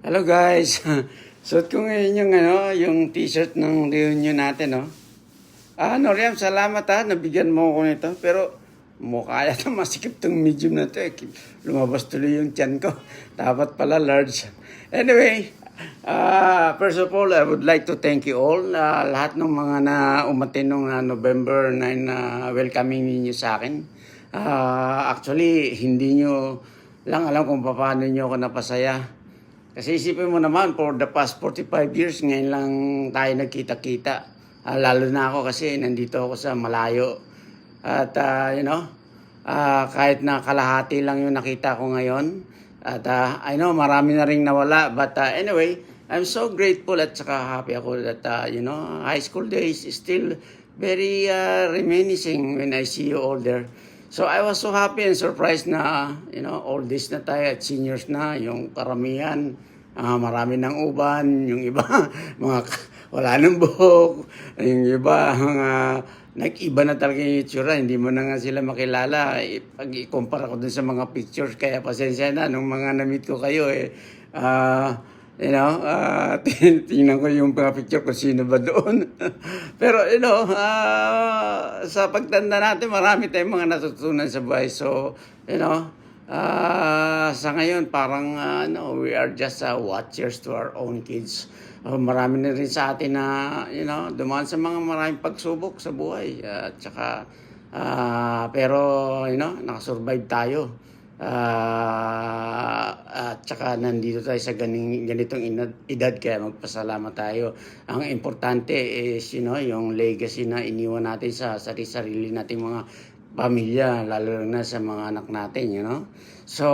Hello guys. Suot ko ngayon yung t-shirt ng reunion natin, no. Riam, salamat nabigyan mo ako nito. Pero mukha yata masikip tong medium na to eh. Lumabas tuloy yung tiyan ko. Dapat pala large. Anyway, first of all, I would like to thank you all. Lahat ng mga na umatin nung November 9 na welcoming ninyo sa akin. Actually, hindi nyo lang alam kung paano nyo ako napasaya. Kasi isipin mo naman, for the past 45 years, ngayon lang tayo nagkita-kita. Lalo na ako kasi nandito ako sa malayo. At, kahit na kalahati lang yung nakita ko ngayon. At I know, marami na rin nawala. But anyway, I'm so grateful at saka happy ako that, high school days is still very reminiscing when I see you all there. So I was so happy and surprised na, all this na tayo at seniors na, yung karamihan, marami ng uban, yung iba, wala ng buhok, yung iba, nag-iba na talaga yung itsura, hindi mo na nga sila makilala. Pag i-compare ko dun sa mga pictures, kaya pasensya na, nung mga na-meet ko kayo, tingnan ko yung mga picture kung sino ba doon. Pero, sa pagtanda natin, marami tayong mga natutunan sa buhay. So, sa ngayon, parang, we are just watchers to our own kids. Marami na rin sa atin na, dumaan sa mga maraming pagsubok sa buhay. Pero, nakasurvive tayo. At saka nandito tayo sa ganitong edad kaya magpasalamat tayo. Ang importante is yung legacy na iniwan natin sa sarili nating mga pamilya, lalo na sa mga anak natin, So,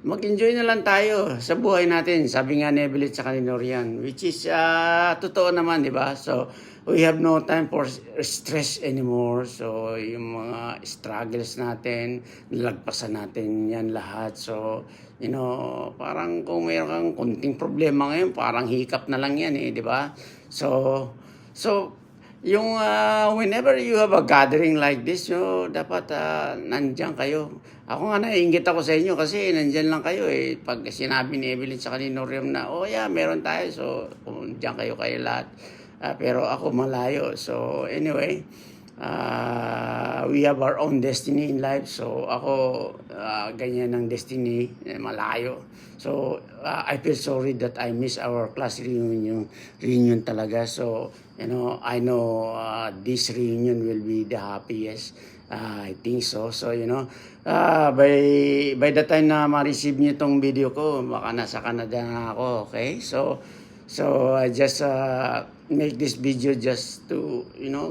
mag-enjoy na lang tayo sa buhay natin. Sabi nga ni Evelyn sa kanino riyan, which is totoo naman, di ba? So, we have no time for stress anymore. So, yung mga struggles natin, nilagpasan natin yan lahat. So, parang kung mayroon kang konting problema ngayon, parang hiccup na lang yan di ba? So, yung whenever you have a gathering like this, dapat nandiyan kayo. Ako nga naiingit ako sa inyo kasi nandiyan lang kayo Pag sinabi ni Evelyn sa kanino riyan na, meron tayo. So, nandiyan kayo lahat. Pero ako malayo. So anyway, we have our own destiny in life. So ako, ganyan ang destiny, malayo. So I feel sorry that I miss our class reunion talaga. So I know this reunion will be the happiest. I think so. So by the time na ma-receive niyo tong video ko, baka nasa Canada na ako. Okay? So I just make this video just to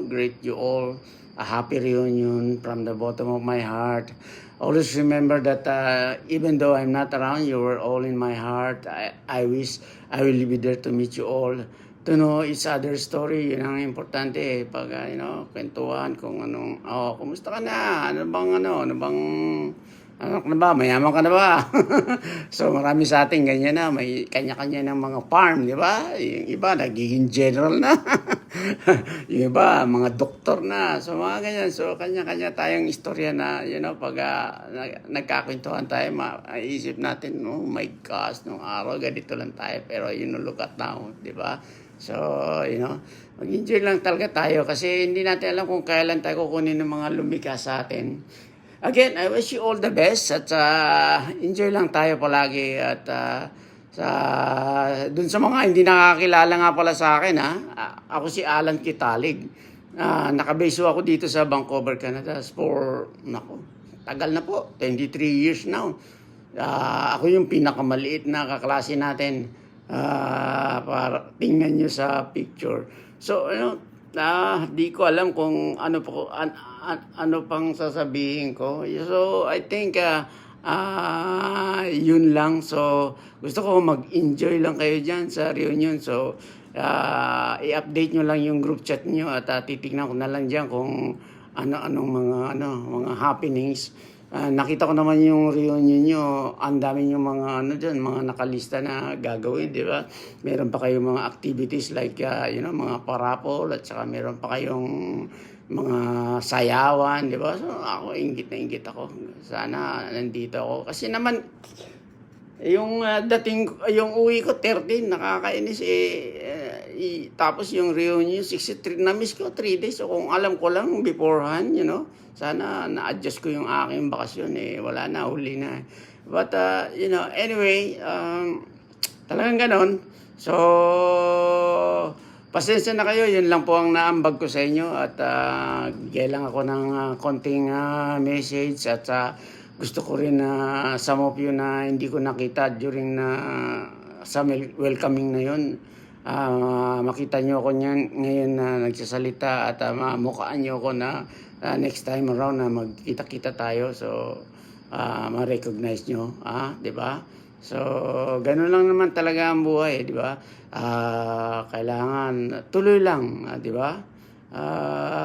greet you all a happy reunion from the bottom of my heart. Always remember that even though I'm not around, you were all in my heart. I wish I will be there to meet you all, to know each other's story. Yun ang importante pag kwentuhan kung anong kumusta ka na, ano bang anak na ba? Mayaman ka na ba? So marami sa atin ganyan na, may kanya-kanya ng mga farm, di ba? Yung iba nagiging general na. Yung iba mga doktor na. So mga ganyan. So kanya-kanya tayong istorya na, pag nagkakwentuhan tayo, maisip natin, oh my gosh, nung araw ganito lang tayo. Pero look at now, di ba? So, mag-enjoy lang talaga tayo kasi hindi natin alam kung kailan tayo kukunin ng mga lumika sa atin. Again, I wish you all the best at enjoy lang tayo palagi at dun sa mga hindi nakakilala nga pala sa akin ako si Alan Kitalig. Nakabeso ako dito sa Vancouver, Canada for tagal na po, 23 years now. Ako yung pinakamaliit na kaklase natin para tingnan nyo sa picture. So, di ko alam kung ano pang sasabihin ko. So, I think yun lang. So, gusto ko mag-enjoy lang kayo dyan sa reunion. So, i-update nyo lang yung group chat nyo at titignan ko na lang dyan kung ano-anong mga happenings. Nakita ko naman yung reunion nyo, ang dami yung mga dyan, mga nakalista na gagawin, di ba? Meron pa kayong mga activities like, mga parapol at saka meron pa kayong mga sayawan, di ba? So ako, inggit na inggit ako. Sana nandito ako. Kasi naman, Yung uwi ko 13, nakakainis tapos yung reunion 63, na-miss ko 3 days. So kung alam ko lang beforehand, sana na-adjust ko yung aking bakasyon wala na, huli na. But anyway, talagang ganon. So pasensya na kayo, yun lang po ang naambag ko sa inyo at bigay lang ako ng konting message at gusto ko rin na some of you na hindi ko nakita during sa welcoming na yun. Makita nyo ako ngayon na nagsasalita at mukhaan nyo ako na next time around na magkita-kita tayo. So, ma-recognize nyo. Di ba? So, ganun lang naman talaga ang buhay, di ba? Kailangan tuloy lang, di ba?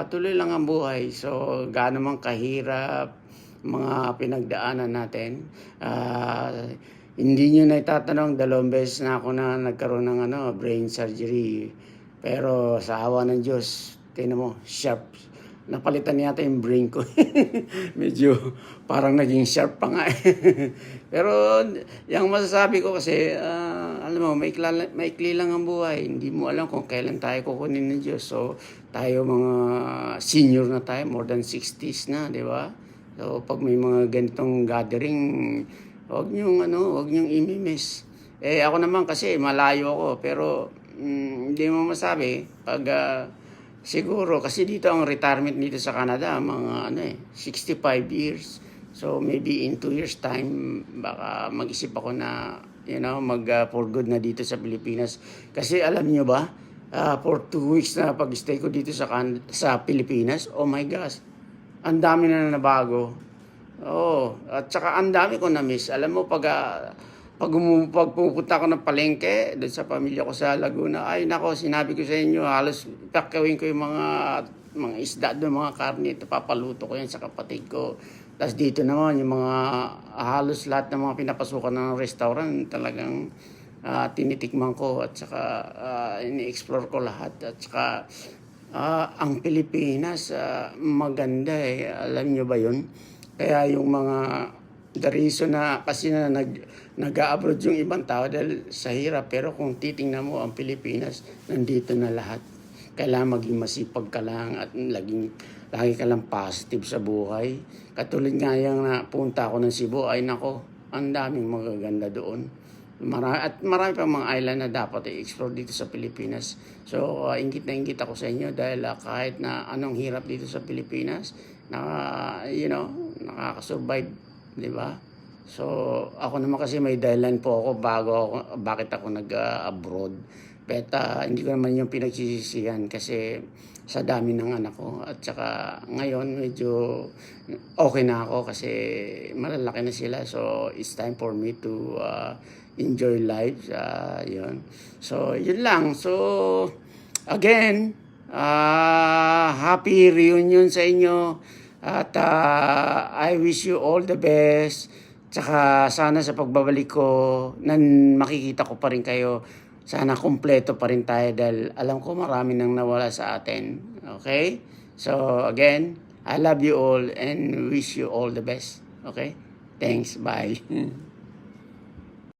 Tuloy lang ang buhay. So, gaano man kahirap mga pinagdaanan natin. Hindi nyo na itatanong, 2 beses na ako na nagkaroon ng brain surgery. Pero sa awa ng Diyos, tingnan mo, sharp. Napalitan yata yung brain ko. Medyo parang naging sharp pa nga. Pero yung masasabi ko kasi, alam mo, maikli lang ang buhay. Hindi mo alam kung kailan tayo kukunin ng Diyos. So, tayo mga senior na tayo, more than 60s na, di ba? So, pag may mga ganitong gathering, huwag niyong imimiss. Ako naman kasi malayo ako, pero hindi mo masabi. Pag siguro, kasi dito ang retirement dito sa Canada, mga 65 years. So, maybe in 2 years time, baka mag-isip ako na, for good na dito sa Pilipinas. Kasi alam niyo ba, for 2 weeks na pag-stay ko dito sa Pilipinas, oh my gosh, ang dami na nabago. At saka ang dami ko na-miss. Alam mo, pag pupunta ko ng palengke, doon sa pamilya ko sa Laguna, ay nako, sinabi ko sa inyo, halos pakawin ko yung mga isda doon, mga karne, ito papaluto ko yan sa kapatid ko. Tapos dito naman, yung mga halos lahat ng mga pinapasukan ng restaurant, talagang tinitikman ko at saka ini-explore ko lahat. At saka ang Pilipinas, maganda Alam nyo ba yun? Kaya yung the reason na kasi nag-abroad yung ibang tao dahil sa hirap. Pero kung titingnan mo ang Pilipinas, nandito na lahat. Kailangan maging masipag ka lang at lagi ka lang positive sa buhay. Katulad nga yung napunta ako ng Cebu, ay nako, ang daming magaganda doon. Marami pang mga island na dapat i-explore dito sa Pilipinas. So, ingit na ingit ako sa inyo dahil kahit na anong hirap dito sa Pilipinas, nakaka-survive, di ba? So, ako naman kasi may dahilan po ako bakit ako nag-abroad. But hindi ko naman yung pinagsisisihan kasi sa dami ng anak ko. At saka ngayon medyo okay na ako kasi malalaki na sila. So, it's time for me to enjoy life. Yun. So, yun lang. So, again, happy reunion sa inyo. At I wish you all the best. Tsaka sana sa pagbabalik ko, makikita ko pa rin kayo. Sana kumpleto pa rin tayo dahil alam ko marami nang nawala sa atin. Okay? So again, I love you all and wish you all the best. Okay? Thanks. Bye.